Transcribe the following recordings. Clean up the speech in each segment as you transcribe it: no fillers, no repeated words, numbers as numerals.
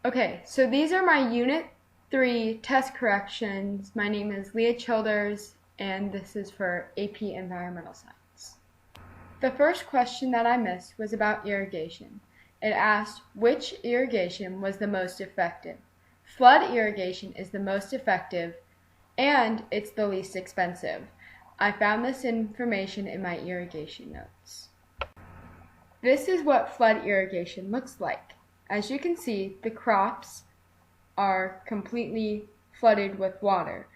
Okay, so these are my Unit 3 test corrections. My name is Leah Childers, and this is for AP Environmental Science. The first question that I missed was about irrigation. It asked which irrigation was the most effective. Flood irrigation is the most effective, and it's the least expensive. I found this information in my irrigation notes. This is what flood irrigation looks like. As you can see, the crops are completely flooded with water.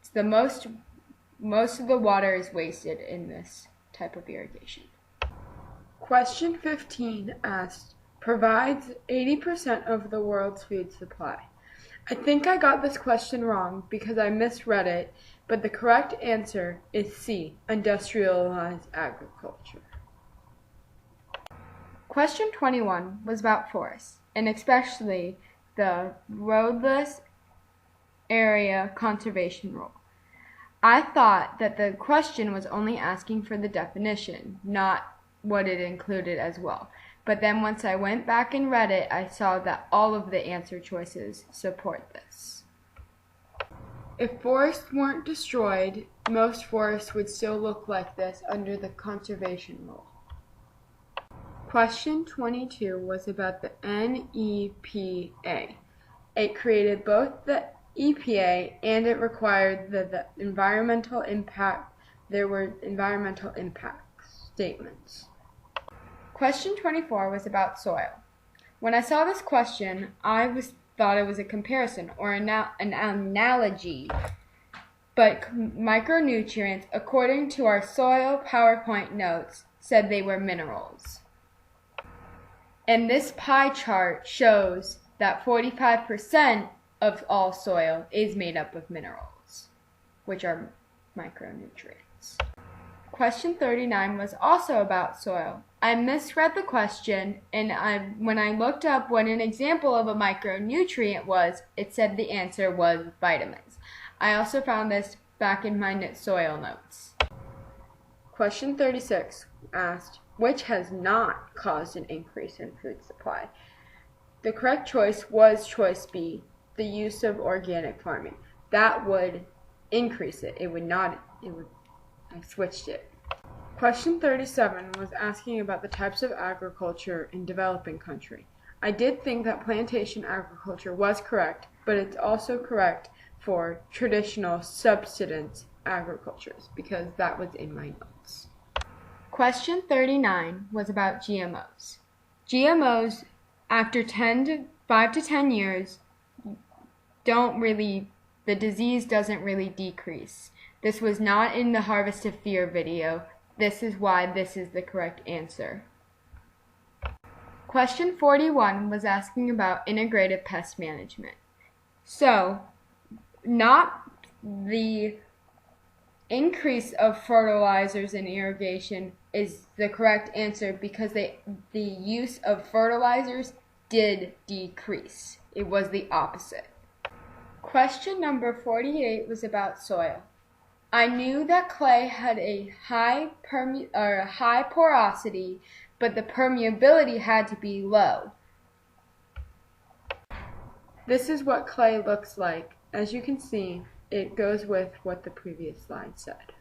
It's the most of the water is wasted in this type of irrigation. Question 15 asked, provides 80% of the world's food supply. I think I got this question wrong because I misread it, but the correct answer is C, industrialized agriculture. Question 21 was about forests, and especially the roadless area conservation rule. I thought that the question was only asking for the definition, not what it included as well. But then once I went back and read it, I saw that all of the answer choices support this. If forests weren't destroyed, most forests would still look like this under the conservation rule. Question 22 was about the NEPA. It created both the EPA and it required the environmental impact. There were environmental impact statements. Question 24 was about soil. When I saw this question, I thought it was a comparison or an analogy. But micronutrients, according to our soil PowerPoint notes, said they were minerals. And this pie chart shows that 45% of all soil is made up of minerals, which are micronutrients. Question 39 was also about soil. I misread the question, and when I looked up what an example of a micronutrient was, it said the answer was vitamins. I also found this back in my soil notes. Question 36 asked, which has not caused an increase in food supply? The correct choice was choice B, the use of organic farming. That would increase it. It would not, I switched it. Question 37 was asking about the types of agriculture in developing country. I did think that plantation agriculture was correct, but it's also correct for traditional subsistence agricultures because that was in my notes. Question 39 was about GMOs. GMOs, after 5 to 10 years, the disease doesn't really decrease. This was not in the Harvest of Fear video. This is why this is the correct answer. Question 41 was asking about integrated pest management. So, not the increase of fertilizers in irrigation is the correct answer because the use of fertilizers did decrease. It was the opposite. Question number 48 was about soil. I knew that clay had a high porosity, but the permeability had to be low. This is what clay looks like. As you can see, it goes with what the previous slide said.